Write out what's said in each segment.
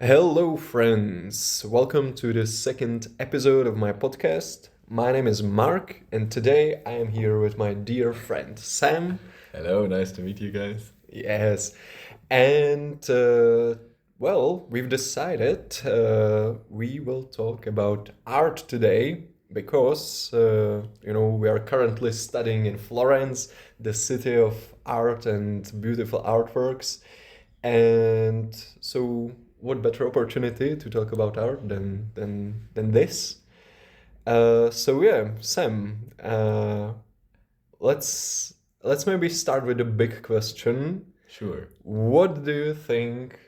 Hello, friends. Welcome to the second episode of my podcast. My name is Mark, and today I am here with my dear friend Sam. Hello, nice to meet you guys. Yes, and we've decided we will talk about art today because we are currently studying in Florence, the city of art and beautiful artworks. And so, what better opportunity to talk about art than this? Sam, let's let's maybe start with a big question. Sure. What do you think,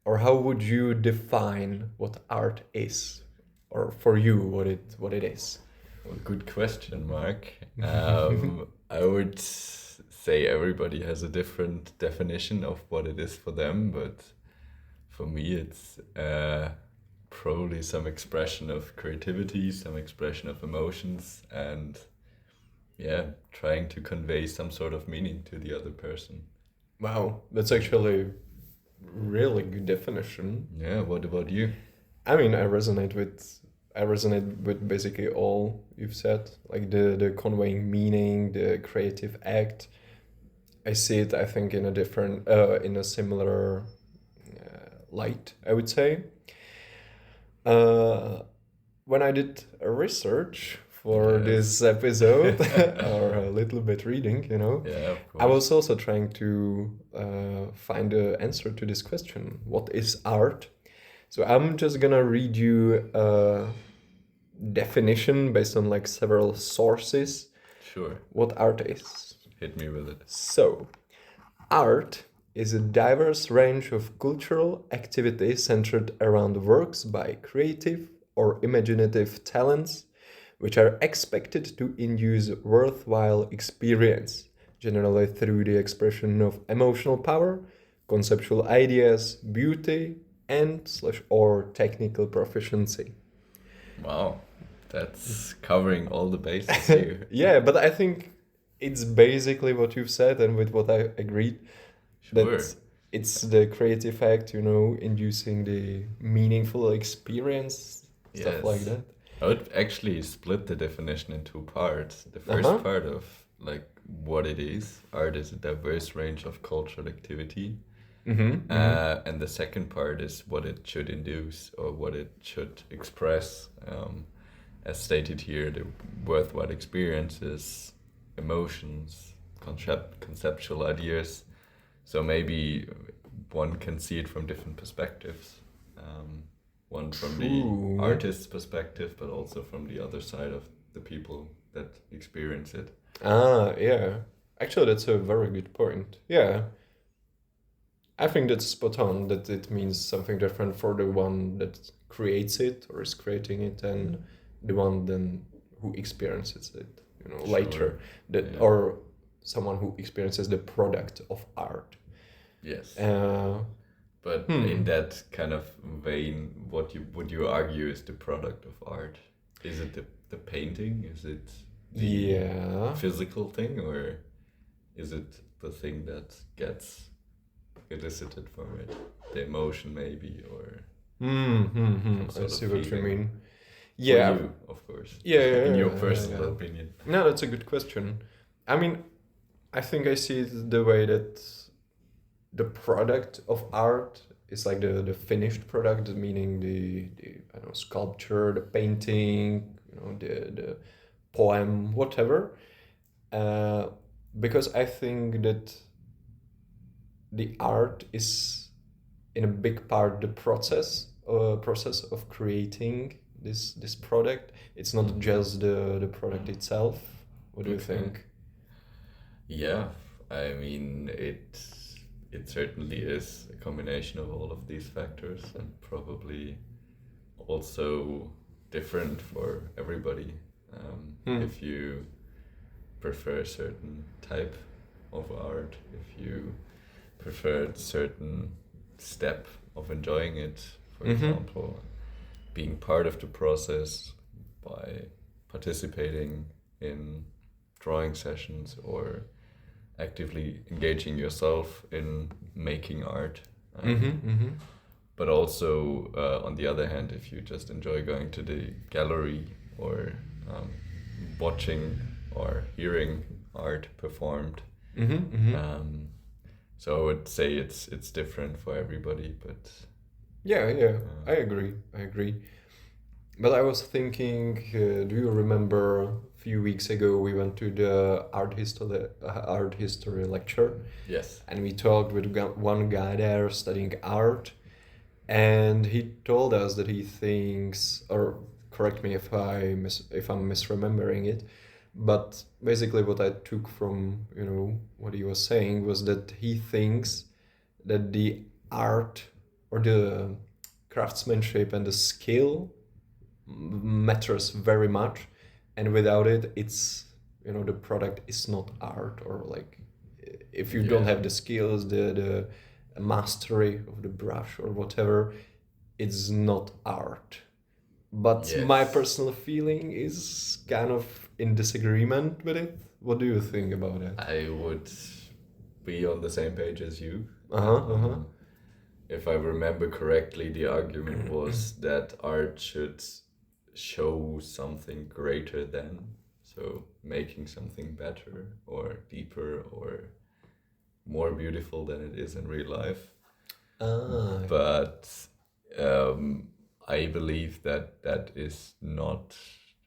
or how would you define what art is, or for you, what it is? Well, good question, Mark. I would say everybody has a different definition of what it is for them, but for me, it's probably some expression of creativity, some expression of emotions, and yeah, trying to convey some sort of meaning to the other person. Wow, that's actually really good definition. Yeah, what about you? I mean, I resonate with basically all you've said, like the conveying meaning, the creative act. I see it, I think, in a similar light, I would say. Uh, when I did a research for Yes. this episode, or a little bit reading, Yeah, of I course. was also trying to find the answer to this question: what is art? So I'm just gonna read you a definition based on like several sources Sure. what art is. Hit me with it. So, art is a diverse range of cultural activity centered around works by creative or imaginative talents, which are expected to induce worthwhile experience, generally through the expression of emotional power, conceptual ideas, beauty, and slash or technical proficiency. Wow, that's covering all the bases here. Yeah, but I think it's basically what you've said, and with what I agreed, Sure. that it's the creative act, inducing the meaningful experience, stuff like Yes. that. I would actually split the definition in two parts. The Uh first huh. part of like what it is. Art is a diverse range of cultural activity. Mm-hmm. Mm-hmm. And the second part is what it should induce or what it should express. As stated here, the worthwhile experiences, emotions, conceptual ideas. So maybe one can see it from different perspectives. Um, One from the True. artist's perspective, but also from the other side of the people that experience it. Ah, yeah. Actually, that's a very good point. Yeah, I think that's spot on. That it means something different for the one that creates it or is creating it, and the one then who experiences it. Sure. Later, that Yeah. or someone who experiences the product of art. Yes. Uh, But in hmm. that kind of vein, what you would you argue is the product of art? Is it the painting? Is it the Yeah. physical thing, or is it the thing that gets elicited from it? The emotion, maybe, or some I sort of see what you feeling. mean. For Yeah. you, of course, Yeah. Yeah. in your Yeah. Yeah. personal Yeah. opinion. No, that's a good question. I mean, I think I see it the way that the product of art is like the finished product, meaning the I don't know, sculpture, the painting, the poem, whatever. Uh, because I think that the art is in a big part the process of creating this product. It's not Hmm. just the product itself. What do you Okay. think? Yeah, I mean it certainly is a combination of all of these factors and probably also different for everybody. Hmm. If you prefer a certain type of art, if you prefer a certain step of enjoying it, for Mm-hmm. example, being part of the process by participating in drawing sessions or actively engaging yourself in making art. Mm-hmm. Um, Mm-hmm. but also on the other hand, if you just enjoy going to the gallery or um, watching or hearing art performed, um, so I would say it's different for everybody, but Yeah, I agree. I agree. But I was thinking, do you remember a few weeks ago we went to the art history lecture, yes. and we talked with one guy there studying art, and he told us that he thinks, or correct me if I'm misremembering it, but basically what I took from what he was saying was that he thinks that the art or the craftsmanship and the skill matters very much, and without it, it's the product is not art, or like if you don't Yeah. have the skills, the mastery of the brush or whatever, it's not art. But my Yes. personal feeling is kind of in disagreement with it. What do you think about it? I would be on the same page as you. Uh-huh. If I remember correctly, the argument was that art should show something greater than, so making something better or deeper or more beautiful than it is in real life. Ah. But I believe that that is not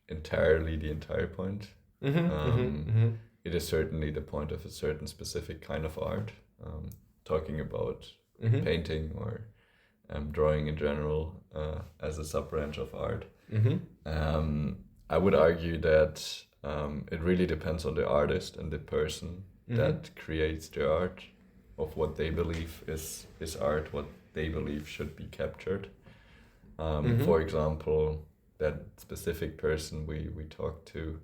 entirely the entire point. It is certainly the point of a certain specific kind of art. Talking about painting or drawing in general as a sub branch of art. I would argue that it really depends on the artist and the person that creates the art, of what they believe is art, what they believe should be captured. For example, that specific person we talked to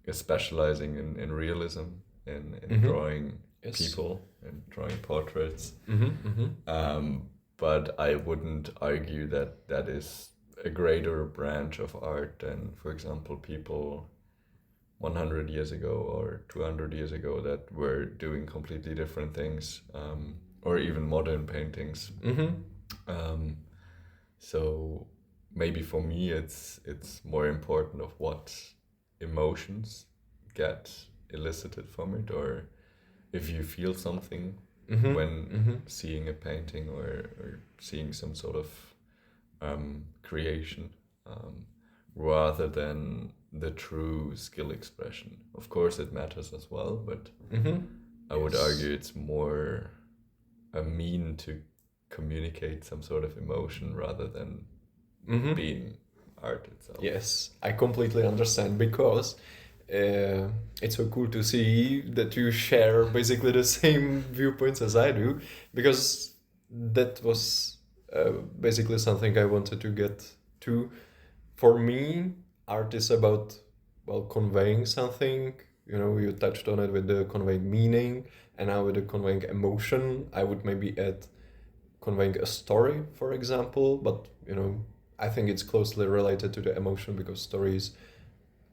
is specializing in realism, in drawing Yes. people and drawing portraits. But I wouldn't argue that that is a greater branch of art than, for example, people 100 years ago or 200 years ago that were doing completely different things, or even modern paintings. So maybe for me it's more important of what emotions get elicited from it, or if you feel something when seeing a painting or seeing some sort of creation, rather than the true skill expression. Of course, it matters as well, but I would argue it's more a mean to communicate some sort of emotion rather than being art itself. Yes, I completely understand, because it's so cool to see that you share basically the same viewpoints as I do, because that was basically something I wanted to get to. For me, art is about, well, conveying something. You touched on it with the conveying meaning, and now with the conveying emotion. I would maybe add conveying a story, for example, but I think it's closely related to the emotion, because stories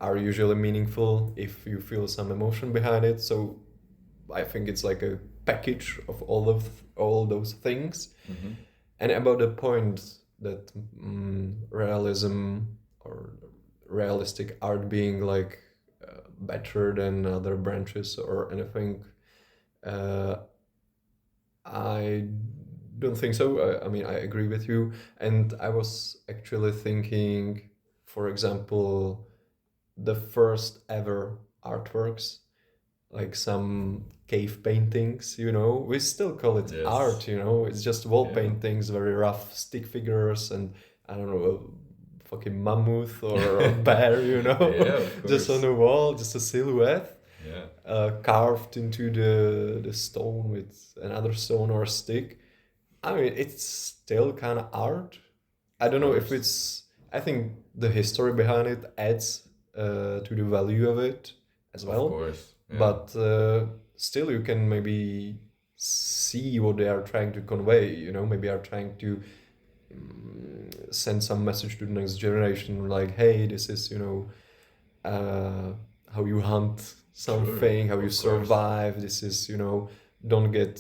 are usually meaningful if you feel some emotion behind it. So I think it's like a package of all those things. And about the point that realism or realistic art being like better than other branches or anything, I don't think so. I mean, I agree with you. And I was actually thinking, for example, the first ever artworks, like some cave paintings, we still call it Yes. art, it's just wall Yeah. paintings, very rough stick figures, and I don't know, a fucking mammoth or a bear, Yeah, of just on course. the wall, just a silhouette. Yeah. Carved into the stone with another stone or a stick. I mean, it's still kind of art. I don't know if course. it's. I think the history behind it adds to the value of it as well. Of course. Yeah. But still, you can maybe see what they are trying to convey. Maybe are trying to send some message to the next generation, like, hey, this is how you hunt something, how you of course. survive. This is don't get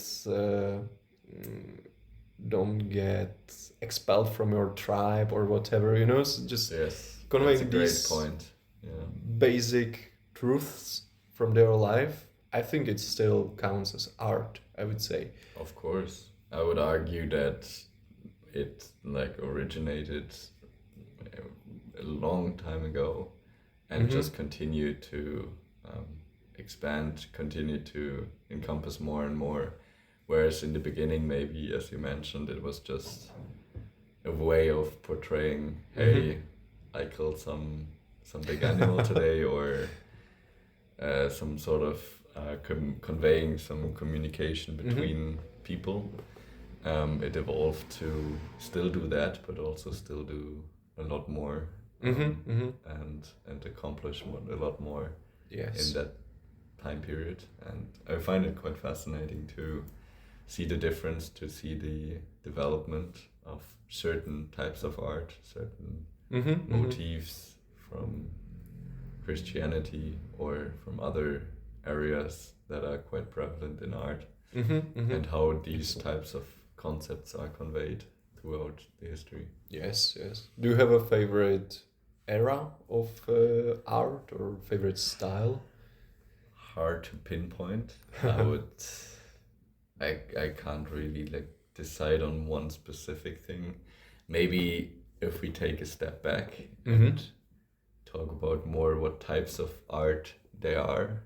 don't get expelled from your tribe or whatever, you know, so just Yes, that's a conveying great these point. Yeah. basic truths from their life, I think it still counts as art, I would say. Of course. I would argue that it like originated a long time ago and just continued to um, expand, continue to encompass more and more. Whereas in the beginning, maybe, as you mentioned, it was just a way of portraying, hey, I killed some big animal today, or some sort of conveying some communication between people. It evolved to still do that, but also still do a lot more, and accomplish a lot more Yes. in that time period. And I find it quite fascinating to see the difference, to see the development of certain types of art, certain motifs from Christianity or from other areas that are quite prevalent in art, and how these types of concepts are conveyed throughout the history. Yes, yes. Do you have a favorite era of art or favorite style? Hard to pinpoint. I can't really like decide on one specific thing. Maybe if we take a step back and talk about more what types of art they are,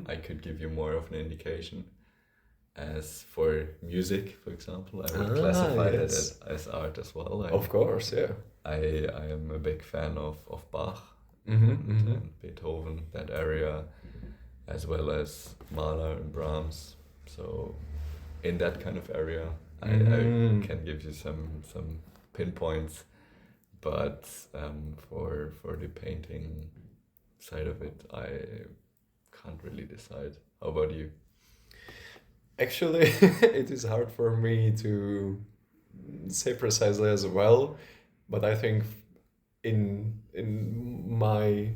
I could give you more of an indication. As for music, for example, I would classify that as art as well. Of course, yeah. I am a big fan of Bach and Beethoven, that area, as well as Mahler and Brahms. So in that kind of area, I can give you some pinpoints, but for the painting side of it, I can't really decide. How about you? Actually, it is hard for me to say precisely as well, but I think in my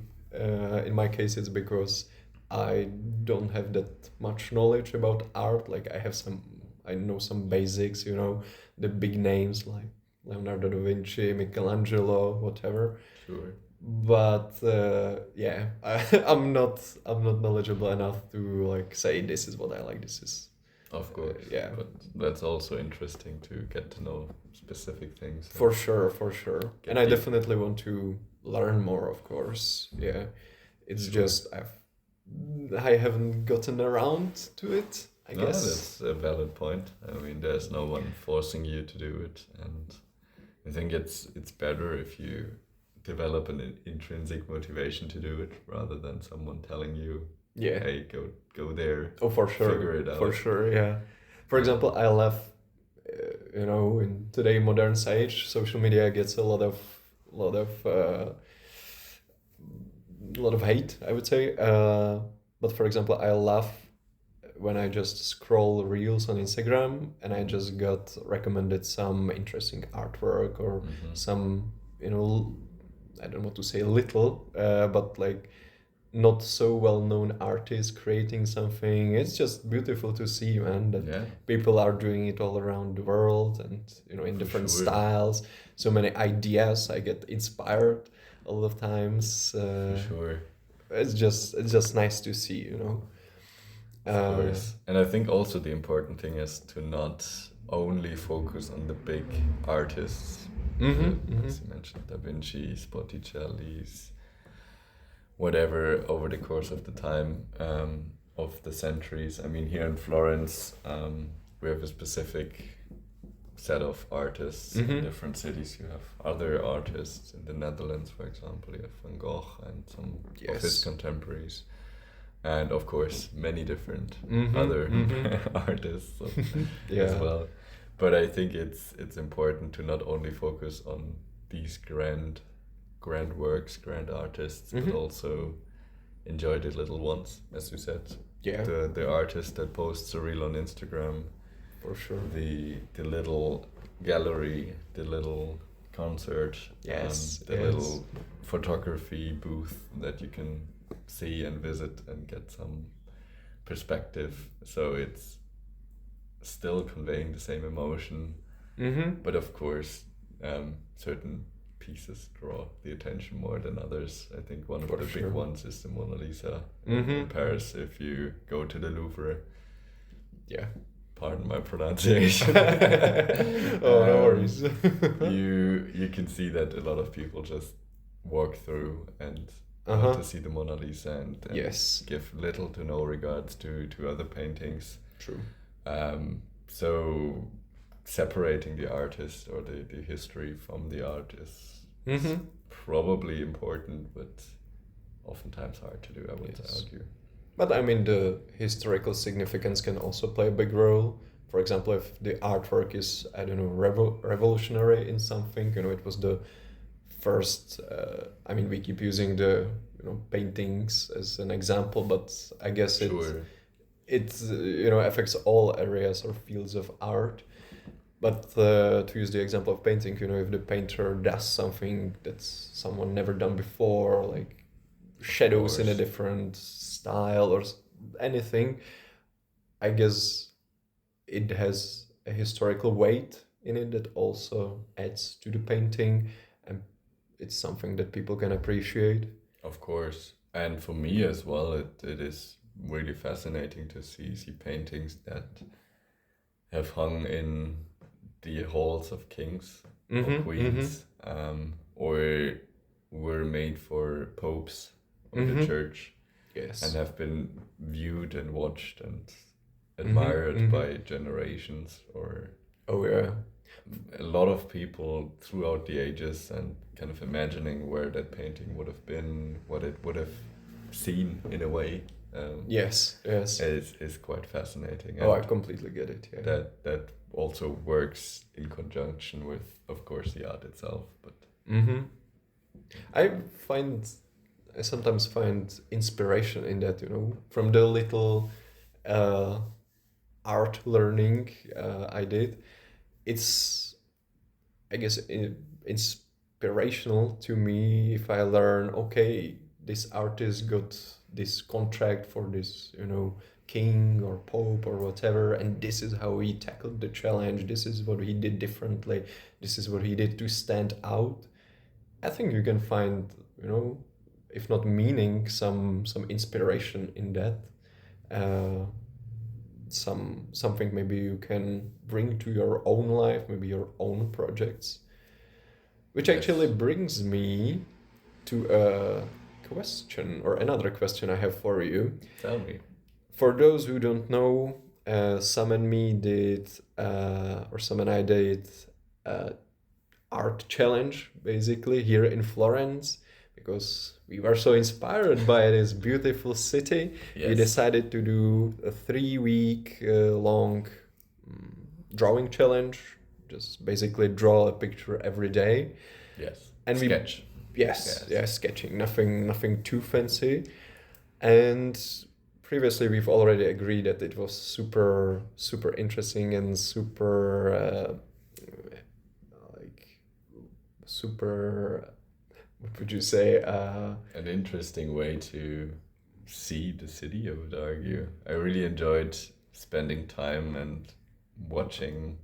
case it's because I don't have that much knowledge about art. Like I know some basics, you know, the big names like Leonardo da Vinci, Michelangelo, whatever. Sure. But yeah, I'm not knowledgeable enough to like say this is what I like. This is Of course. yeah. But that's also interesting to get to know specific things. For sure. Get And I deep. definitely want to learn more, of course. Yeah. It's Sure. just I haven't gotten around to it, I No, guess. that's a valid point. I mean, there's no one forcing you to do it, and I think it's better if you develop an intrinsic motivation to do it rather than someone telling you, Yeah. hey, go there. Oh, for sure. Figure it out. For sure, yeah. For example, I love, you know, in today modern age, social media gets a lot of hate, I would say. But for example, I love when I just scroll reels on Instagram and I just got recommended some interesting artwork or some, you know, I don't want to say little, but like not so well-known artists creating something. It's just beautiful to see, man, that Yeah. people are doing it all around the world and, you know, in For different sure. styles. So many ideas. I get inspired a lot of times. For sure. It's just nice to see, you know. Of course. And I think also the important thing is to not only focus on the big artists, as you mentioned, Da Vinci, Botticelli's, whatever, over the course of the time, of the centuries. I mean, here in Florence, we have a specific set of artists in different cities. You have other artists in the Netherlands, for example. You have Van Gogh and some of his Yes. contemporaries. And of course, many different other artists as Yeah. well. But I think it's important to not only focus on these grand works, grand artists, but also enjoy the little ones, as you said. Yeah. The artist that posts a reel on Instagram, For sure. the little gallery, the little concert, Yes, the yes. little photography booth that you can see and visit and get some perspective. So it's still conveying the same emotion Mm-hmm. But of course, certain pieces draw the attention more than others. I think one of For the sure. big ones is the Mona Lisa Mm-hmm. in Paris. If you go to the Louvre, Yeah. pardon my pronunciation. Oh, no worries. You can see that a lot of people just walk through and want to see the Mona Lisa and Yes. give little to no regards to other paintings. True. So separating the artist or the history from the art is Mm-hmm. probably important, but oftentimes hard to do, I would Yes. argue. But I mean, the historical significance can also play a big role. For example, if the artwork is, I don't know, revolutionary in something, you know, it was the first. I mean, we keep using the paintings as an example, but I guess Sure. it affects all areas or fields of art. But to use the example of painting, you know, if the painter does something that's someone never done before, like shadows in a course. different style or anything, I guess it has a historical weight in it that also adds to the painting, and it's something that people can appreciate. Of course. And for me as well, it is really fascinating to see paintings that have hung in the halls of kings or Mm-hmm, queens, or were made for popes or the church, yes. and have been viewed and watched and Mm-hmm, admired by generations, or Oh yeah. a lot of people throughout the ages, and kind of imagining where that painting would have been, what it would have seen in a way, Yes. Yes. is quite fascinating. Oh, I And completely get it. Yeah. that also works in conjunction with, of course, the art itself. But Mm-hmm. I find I sometimes find inspiration in that, you know, from the little uh, art learning I did. It's, I guess, inspirational to me if I learn, okay, this artist got this contract for this, you know, king or pope or whatever, and this is how he tackled the challenge. This is what he did differently. This is what he did to stand out. I think you can find, you know, if not meaning, some inspiration in that. Uh, something maybe you can bring to your own life, maybe your own projects. Which yes, actually brings me to a question or another question I have for you. tell me. For those who don't know, Sam and me did, or Sam and I did, uh, art challenge basically here in Florence because we were so inspired by this beautiful city. We Yes. decided to do a 3 week long drawing challenge. Just basically draw a picture every day. Yes. And Sketch. Yes, yeah, sketching. Nothing too fancy. And previously we've already agreed that it was super interesting and super, what would you say, An interesting way to see the city, I would argue. I really enjoyed spending time and watching,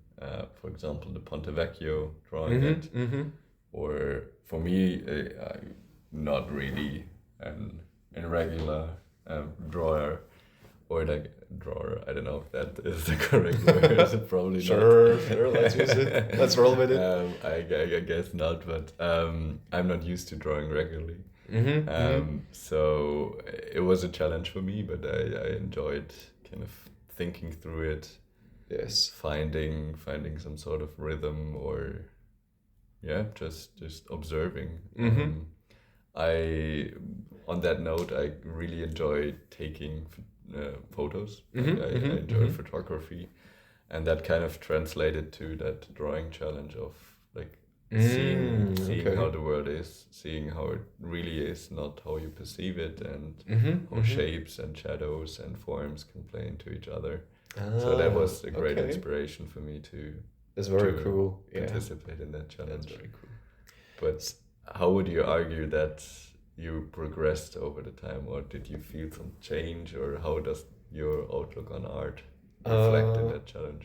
for example, the Ponte Vecchio, drawing it. Or for me, I'm not really an irregular drawer, or like drawer. I don't know if that is the correct word. Probably sure, not. sure, let's use it. Let's roll with it. I guess not, but I'm not used to drawing regularly. Mm-hmm. So it was a challenge for me, but I enjoyed kind of thinking through it, Yes. finding some sort of rhythm, or yeah, just observing. I On that note, I really enjoy taking photos. I enjoy photography, and that kind of translated to that drawing challenge of like seeing okay. how the world is, seeing how it really is, not how you perceive it, and how shapes and shadows and forms can play into each other. So that was a great okay. inspiration for me to That's very to cool. Yeah. participate in that challenge. That's very cool. But how would you argue that you progressed over the time, or did you feel some change, or how does your outlook on art reflect in that challenge?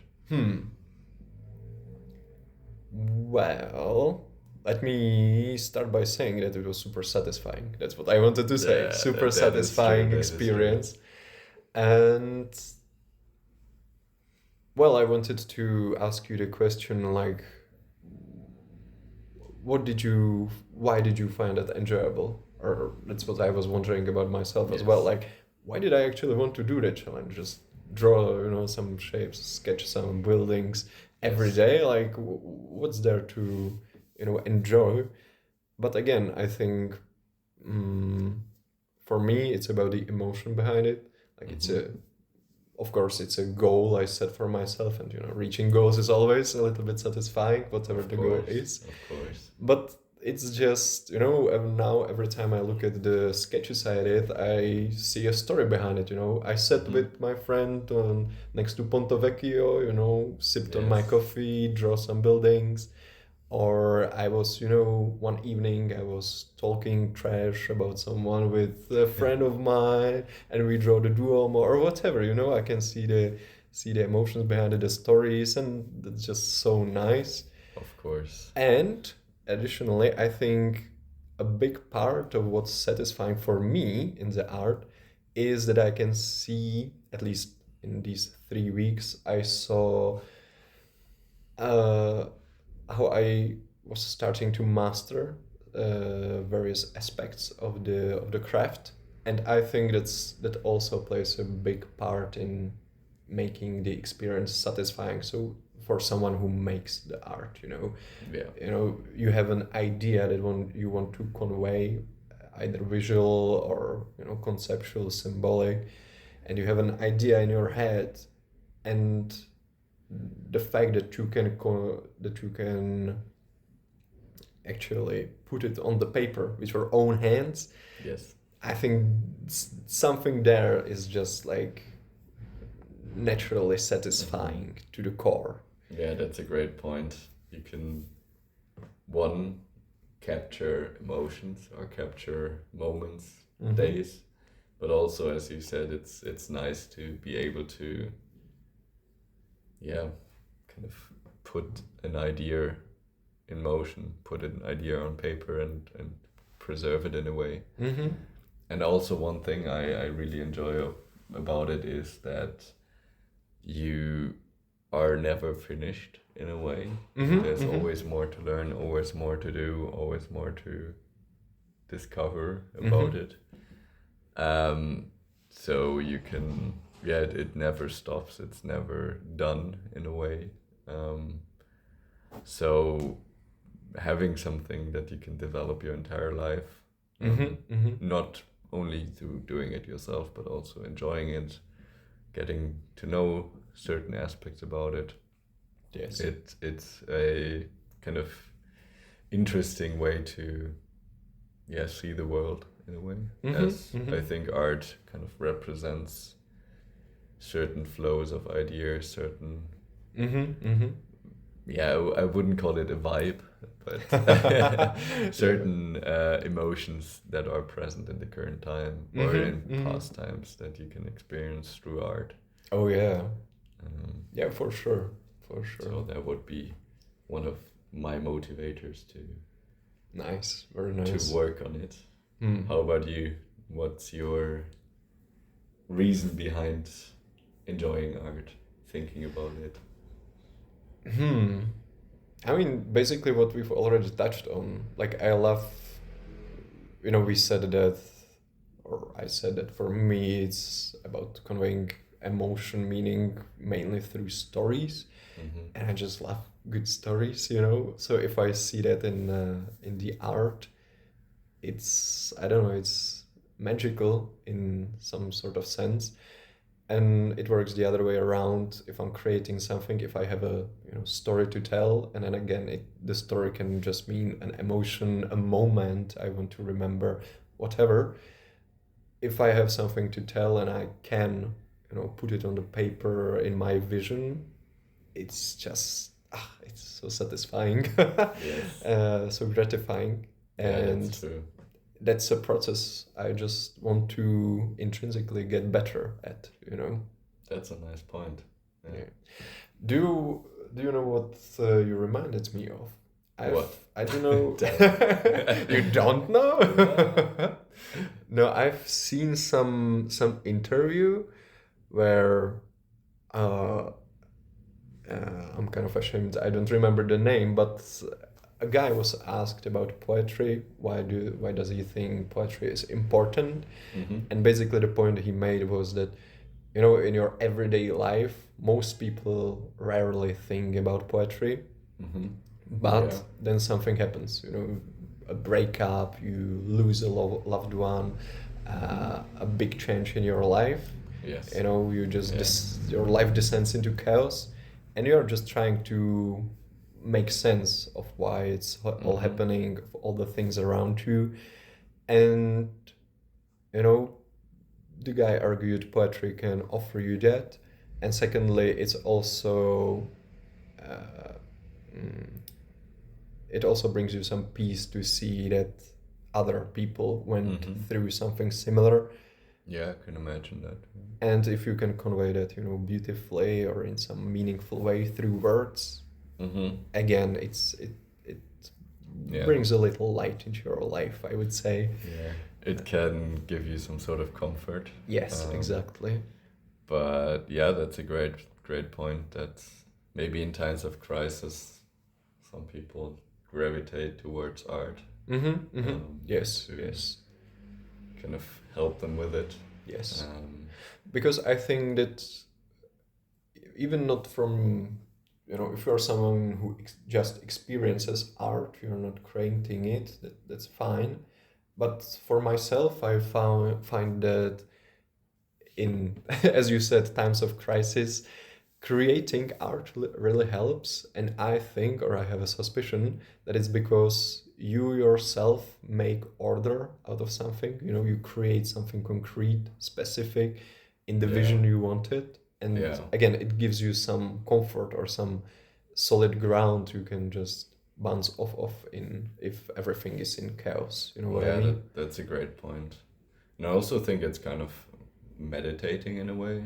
Well, let me start by saying that it was super satisfying. That's what I wanted to say. Super That is true. satisfying That is true. experience. And well, I wanted to ask you the question like, why did you find it enjoyable? Or that's what I was wondering about myself as well. Yes. Like, why did I actually want to do that challenge? Just draw, some shapes, sketch some buildings every Yes. day. Like, what's there to, enjoy? But again, I think mm, for me, it's about the emotion behind it. Like, Mm-hmm. of course, it's a goal I set for myself, and reaching goals is always a little bit satisfying, whatever Of the goal course. is. Of course. But it's just, now every time I look at the sketches I did, I see a story behind it. I sat Mm-hmm. with my friend next to Ponto Vecchio, sipped on my Yes. coffee, draw some buildings. Or I was, one evening I was talking trash about someone with a friend of mine, and we draw the Duomo or whatever. I can see the emotions behind it, the stories, and that's just so nice. Of course. And additionally, I think a big part of what's satisfying for me in the art is that I can see, at least in these 3 weeks, I saw uh, how I was starting to master various aspects of the craft, and I think that also plays a big part in making the experience satisfying. So for someone who makes the art, Yeah. you have an idea that you want to convey, either visual or conceptual, symbolic, and you have an idea in your head, and the fact that you can actually put it on the paper with your own hands, Yes. I think something there is just like naturally Mm-hmm. satisfying to the core. Yeah, that's a great point. You can, one, capture emotions or capture moments, Mm-hmm. days, but also, as you said, it's nice to be able to, yeah, kind of put an idea in motion, put an idea on paper, and preserve it in a way. Mm-hmm. And also, one thing I really enjoy about it is that you are never finished in a way. Mm-hmm. There's Mm-hmm. always more to learn, always more to do, always more to discover Mm-hmm. about it. Um, so you can, yeah, it never stops. It's never done in a way. Um, so having something that you can develop your entire life, Mm-hmm. Mm-hmm. not only through doing it yourself, but also enjoying it, getting to know certain aspects about it. Yes. It's a kind of interesting way to, yeah, see the world in a way, Mm-hmm. as Mm-hmm. I think art kind of represents certain flows of ideas, certain, Mm-hmm. Mm-hmm. yeah, I wouldn't call it a vibe, but Yeah. certain emotions that are present in the current time or Mm-hmm. in Mm-hmm. past times that you can experience through art. Oh yeah. Um, Yeah, for sure. For sure. so that would be one of my motivators Nice. Very to nice. work on it. Hmm. How about you? What's your reason behind enjoying art, thinking about it? Hmm. I mean, basically what we've already touched on. Like, I love, we said that, or I said that for me, it's about conveying emotion, meaning mainly through stories. Mm-hmm. And I just love good stories. So if I see that in the art, it's, I don't know, it's magical in some sort of sense. And it works the other way around. If I'm creating something, if I have a story to tell, and then again, the story can just mean an emotion, a moment I want to remember, whatever. If I have something to tell and I can put it on the paper in my vision, it's just it's so satisfying. Yes. So gratifying. Yeah, that's And true. that's a process I just want to intrinsically get better at. That's a nice point. Yeah. Yeah. Do you know what you reminded me of? What? I don't know. Tell. You don't know? No. No, I've seen some interview where uh, I'm kind of ashamed. I don't remember the name, but a guy was asked about poetry. Why does he think poetry is important? Mm-hmm. And basically, the point he made was that, you know, in your everyday life, most people rarely think about poetry, Mm-hmm. but Yeah. then something happens. You know, a breakup, you lose a loved one, a big change in your life. Yes. You know, you just Yeah. your life descends into chaos, and you're just trying to make sense of why it's all Mhm. happening, of all the things around you, and you know, the guy argued poetry can offer you that, and secondly, it's also uh, mm, it also brings you some peace to see that other people went Mhm. through something similar. Yeah, I can imagine that. And if you can convey that, you know, beautifully or in some meaningful way through words, Mm-hmm. again, it Yeah. brings a little light into your life, I would say. Yeah. It can give you some sort of comfort. Yes, Um, exactly. But yeah, that's a great point that maybe in times of crisis, some people gravitate towards art Yes, to yes, kind of help them with it. yes. Um, Because I think that even not from, you know, if you're someone who just experiences art, you're not creating it, that's fine. But for myself, I find that in, as you said, times of crisis, creating art really helps. And I think, or I have a suspicion, that it's because you yourself make order out of something. You know, you create something concrete, specific, in the Yeah. vision you wanted. And Yeah. again, it gives you some comfort or some solid ground you can just bounce off in if everything is in chaos. You know what I Yeah, mean? that's a great point. And I also think it's kind of meditating in a way,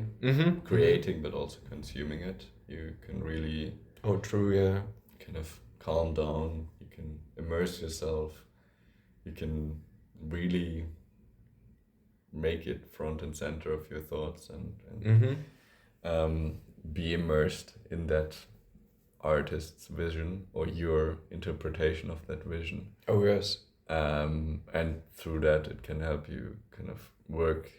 creating but also consuming it. You can really Oh, true, yeah. kind of calm down, you can immerse yourself, you can really make it front and center of your thoughts and be immersed in that artist's vision or your interpretation of that vision. Oh, yes. And through that, it can help you kind of work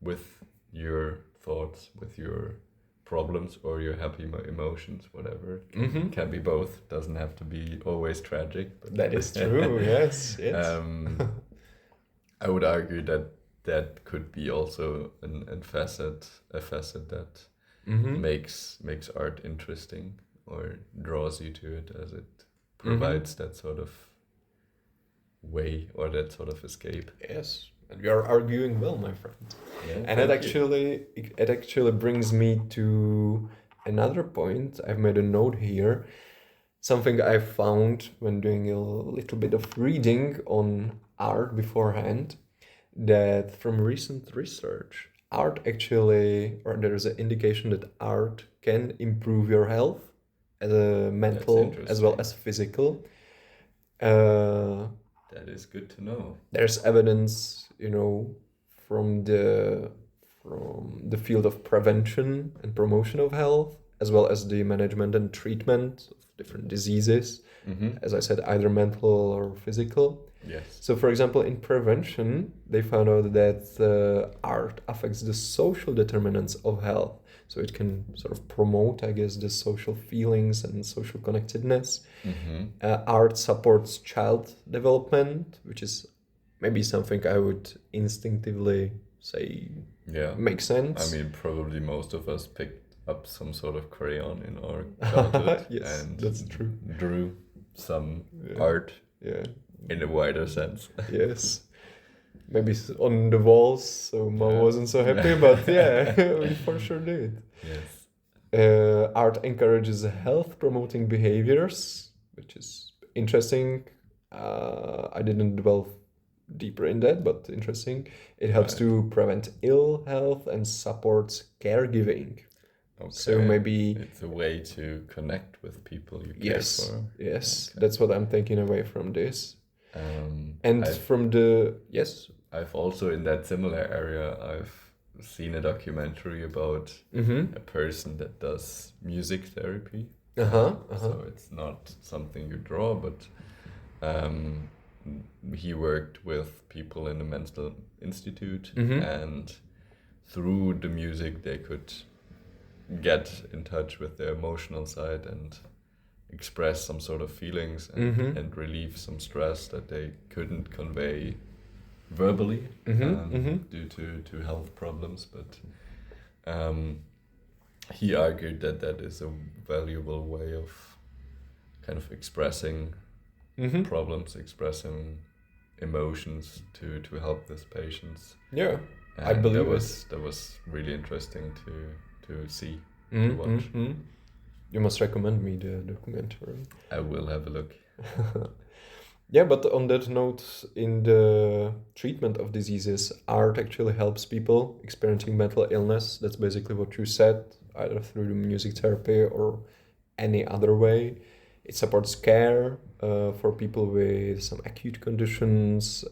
with your thoughts, with your problems or your happy emotions, whatever. Can be both. Doesn't have to be always tragic. But That is true. Yes. Yes. I would argue that that could be also a facet that makes art interesting or draws you to it, as it provides that sort of way or that sort of escape. Yes. And we are arguing well, my friend. Yeah, And it actually brings me to another point. I've made a note here. Something I found when doing a little bit of reading on art beforehand, that from recent research, art actually, or there is an indication that art can improve your health as a mental as well as physical. That is good to know. There's evidence, you know, from the field of prevention and promotion of health, as well as the management and treatment of different diseases. As I said, either mental or physical. Yes. So, for example, in prevention, they found out that art affects the social determinants of health. So it can sort of promote, I guess, the social feelings and social connectedness. Art supports child development, which is maybe something I would instinctively say makes sense. I mean, probably most of us picked up some sort of crayon in our childhood yes, and that's true. Drew some art in a wider sense. Yes. Maybe on the walls, so Mom wasn't so happy, but yeah, we for sure did. Yes. Art encourages health promoting behaviors, which is interesting. I didn't delve deeper in that, but interesting. It helps to prevent ill health and supports caregiving. So Okay. maybe It's a way to connect with people you care yes, for. yes, Okay. that's what I'm taking away from this. Um, And I've from the yes, I've also in that similar area I've seen a documentary about mm-hmm, a person that does music therapy. uh-huh, uh-huh, So it's not something you draw, but um, he worked with people in a mental institute, mm-hmm, and through the music they could get in touch with their emotional side and express some sort of feelings mm-hmm, and relieve some stress that they couldn't convey verbally mm-hmm, mm-hmm. due to health problems. But um, he argued that that is a valuable way of kind of expressing Mm-hmm. problems, expressing emotions to help these patients. Yeah, I And believe it. that was really interesting to see, to watch. Mm-hmm. You must recommend me the documentary. I will have a look. Yeah, but on that note, in the treatment of diseases, art actually helps people experiencing mental illness. That's basically what you said, either through the music therapy or any other way. It supports care for people with some acute conditions,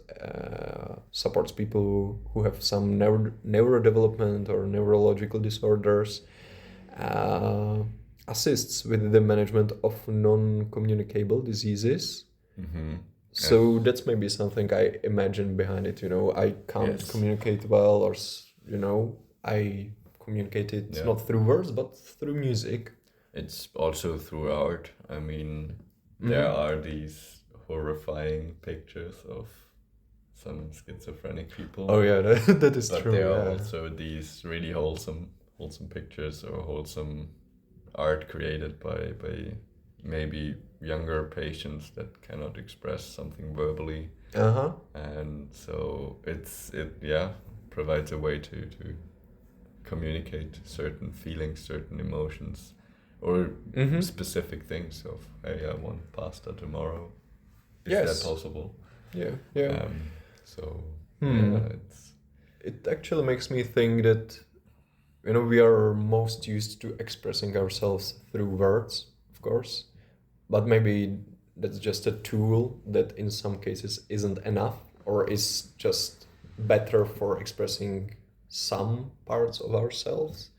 supports people who have some neurodevelopment or neurological disorders, uh, assists with the management of non-communicable diseases. Mm-hmm. So that's maybe something I imagine behind it. I can't Yes. communicate well, or I communicate it Yeah. not through words but through music. It's also through art. I mean, there are these horrifying pictures of some schizophrenic people. Oh yeah, that is But true. there are Yeah. also these really wholesome pictures or wholesome art created by maybe younger patients that cannot express something verbally, Uh huh. and so it provides a way to communicate certain feelings, certain emotions, or Mm-hmm. specific things of, hey, I want pasta tomorrow. Is Yes. that possible? Yeah. Yeah. So Hmm. yeah, it's It actually makes me think that we are most used to expressing ourselves through words, of course, but maybe that's just a tool that in some cases isn't enough or is just better for expressing some parts of ourselves.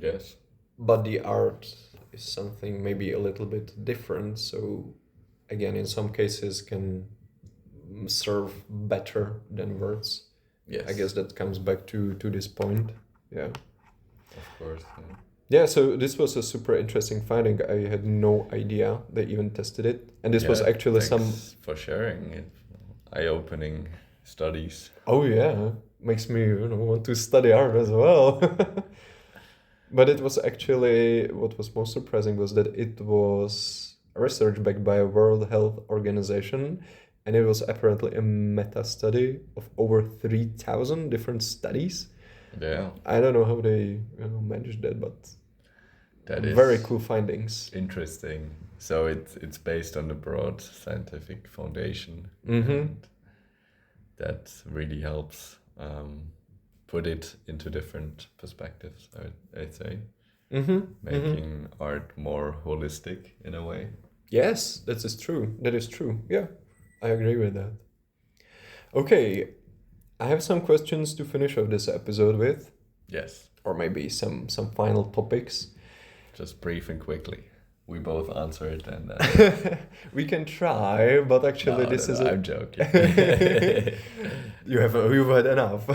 yes. But the art is something maybe a little bit different. So, again, in some cases, can serve better than words. Yes. I guess that comes back to this point. Yeah. Of course. Yeah. Yeah, so this was a super interesting finding. I had no idea they even tested it. And this was Yeah, actually thanks for sharing it. Eye-opening studies. oh yeah, makes me, want to study art as well. But it was actually, what was most surprising was that it was research backed by a World Health Organization, and it was apparently a meta study of over 3,000 different studies. Yeah, I don't know how they managed that, but that is very cool findings. interesting. So it's based on a broad scientific foundation, Mm-hmm. and that really helps put it into different perspectives. I'd say Mm-hmm. making art more holistic in a way. Yes, that is true. That is true. Yeah, I agree with that. Okay, I have some questions to finish off this episode with, Yes, or maybe some final topics. just brief and quickly. We both answer it, and We can try, but actually, this is I'm joking. you've had enough.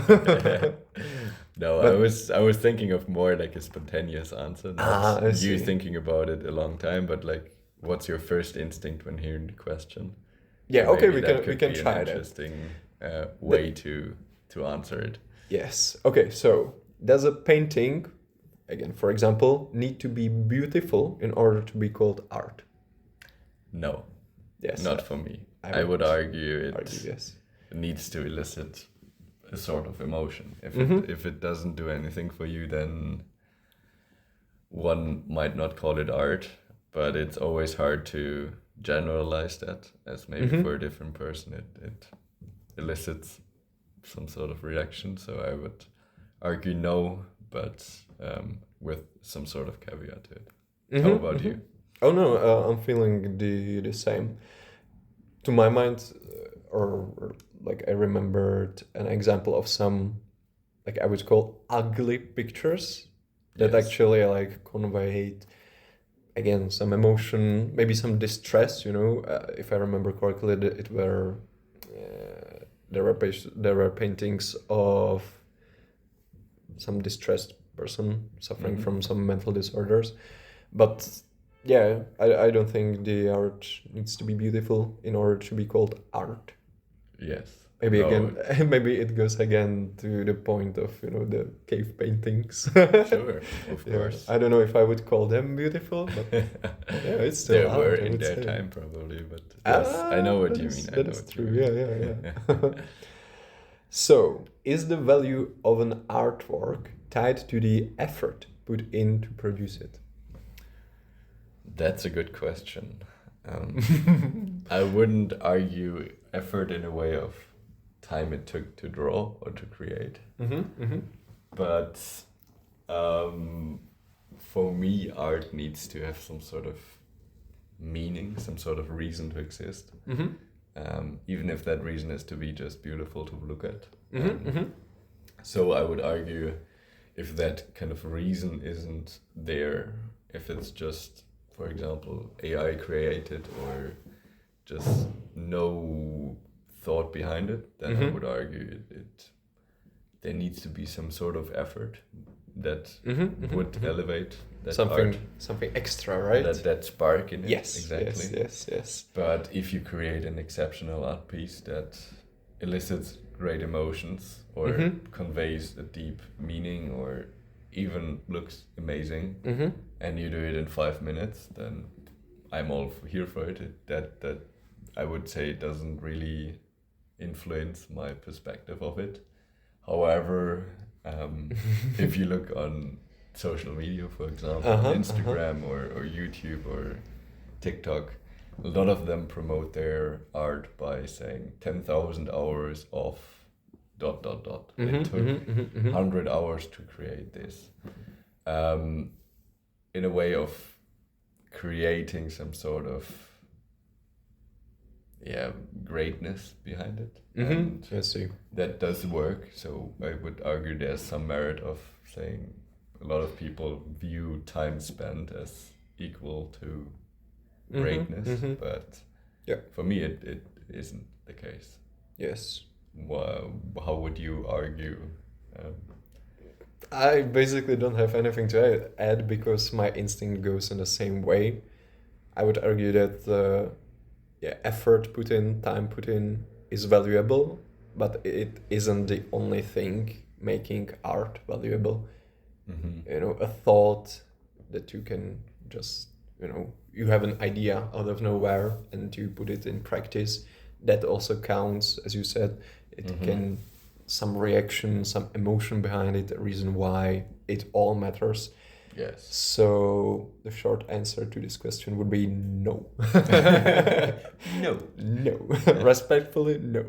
No, But- I was thinking of more like a spontaneous answer, not I you see. thinking about it a long time, but like, what's your first instinct when hearing the question? Yeah, So okay, maybe we that can could can be try an that. interesting way to answer it. Yes. Okay, so does a painting, again, for example, need to be beautiful in order to be called art? No, Yes. not for me. I I would would argue it argue yes. needs to elicit a sort of emotion. Mhm. If it doesn't do anything for you, then one might not call it art, but it's always hard to generalize that, as maybe for a different person it elicits some sort of reaction. So I would argue no, but with some sort of caveat to it. Mhm, How about mhm. you? Oh no, I'm feeling the same. To my mind, or like I remembered an example of some, like I would call ugly pictures that Yes. actually like conveyed again some emotion, maybe some distress. If I remember correctly, it were there were paintings of some distressed person suffering Mhm. from some mental disorders. But yeah, I don't think the art needs to be beautiful in order to be called art. Yes. Maybe No. again, maybe it goes again to the point of the cave paintings. Sure, of Yeah, course. I don't know if I would call them beautiful, but yeah, it's still They were art, I in would their say. time probably, but yes, I know what you mean. I That know is what you true. mean. Yeah, yeah. So, is the value of an artwork tied to the effort put in to produce it? That's a good question. I wouldn't argue effort in a way of time it took to draw or to create, but for me, art needs to have some sort of meaning, some sort of reason to exist. Even if that reason is to be just beautiful to look at. So I would argue if that kind of reason isn't there, if it's just, for example, AI created or just no thought behind it, then I would argue there needs to be some sort of effort that would elevate that something art, something extra, right? that spark in it. Yes, Exactly. yes. But if you create an exceptional art piece that elicits great emotions or conveys a deep meaning or even looks amazing, and you do it in 5 minutes, then I'm all here for it. That I would say doesn't really influence my perspective of it. However, if you look on social media, for example, on Instagram or YouTube or TikTok, a lot of them promote their art by saying 10,000 hours of ... It took 100 hours to create this. In a way of creating some sort of greatness behind it. And I see. that does work. So I would argue there's some merit of saying a lot of people view time spent as equal to greatness, but Yeah. for me it isn't the case. Yes. How would you argue? I basically don't have anything to add because my instinct goes in the same way. I would argue that effort put in, time put in is valuable, but it isn't the only thing making art valuable. A thought that you can just, you have an idea out of nowhere and you put it in practice. That also counts, as you said. It can some reaction, some emotion behind it, a reason why it all matters. Yes. So the short answer to this question would be no. No. No. Respectfully, no.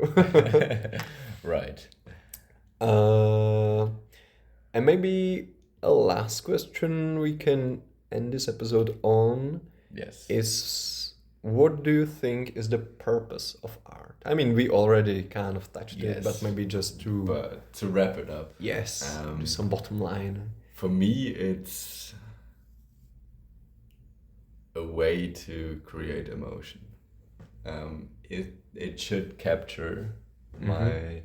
Right. And maybe a last question we can end this episode on Yes. is, what do you think is the purpose of art? I mean, we already kind of touched it, but maybe just to... But to wrap it up. Yes, do some bottom line. For me, it's a way to create emotion. It should capture my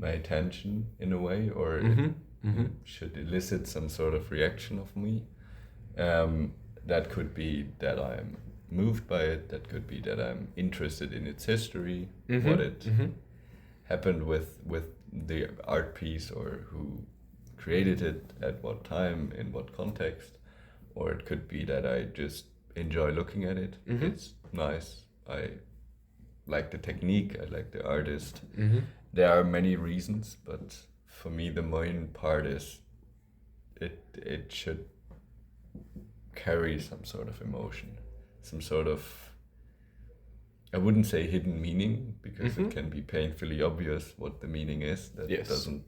attention in a way, or it should elicit some sort of reaction of me. That could be that I'm moved by it. That could be that I'm interested in its history, what it happened with the art piece, or who created it at what time, in what context. Or it could be that I just enjoy looking at it. It's nice. I like the technique. I like the artist. There are many reasons, but for me the main part is it should carry some sort of emotion, some sort of, I wouldn't say hidden meaning, because it can be painfully obvious what the meaning is. That doesn't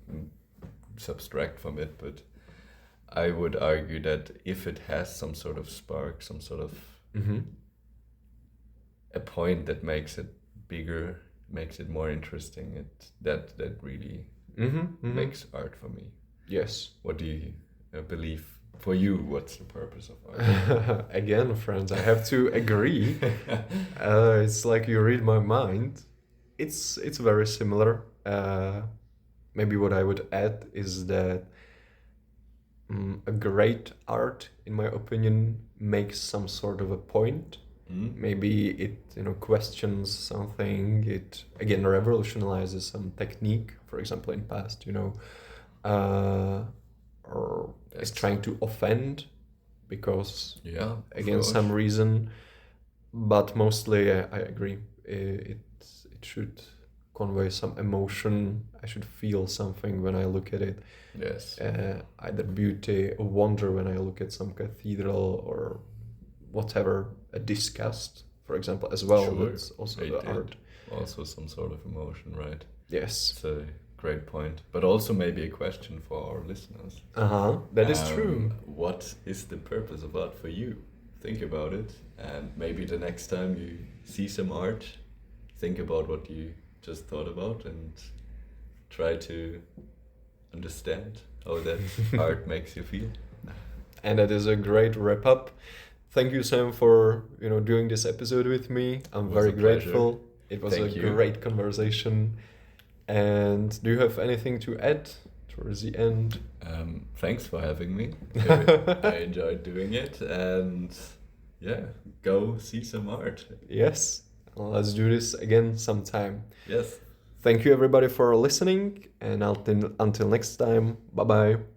subtract from it, but I would argue that if it has some sort of spark, some sort of Mm-hmm. a point that makes it bigger, makes it more interesting, that really Mm-hmm. Mm-hmm. makes art for me. Yes. What do you believe? For you, what's the purpose of art? Again, friends, I have to agree. It's like you read my mind. It's very similar. Maybe what I would add is that a great art, in my opinion, makes some sort of a point. Mm? Maybe it questions something. It again revolutionizes some technique, for example, in past, or is That's- trying to offend because Yeah, of again course. some reason. But mostly, I agree. It should convey some emotion. I should feel something when I look at it. Yes. Either beauty or wonder when I look at some cathedral or whatever, a disgust, for example, as well. Sure, That's also they the did. art. Also some sort of emotion, right? Yes. It's a great point. But also maybe a question for our listeners. Uh-huh. That is true. What is the purpose of art for you? Think about it, and maybe the next time you see some art, think about what you just thought about and try to understand how that art makes you feel. And that is a great wrap up. Thank you, Sam, for doing this episode with me. I'm It was very a pleasure. grateful. It was Thank a you. great conversation. And do you have anything to add towards the end? Thanks for having me. I enjoyed doing it, and yeah, go see some art. Yes. Let's do this again sometime. Yes. Thank you, everybody, for listening. And until next time, bye bye.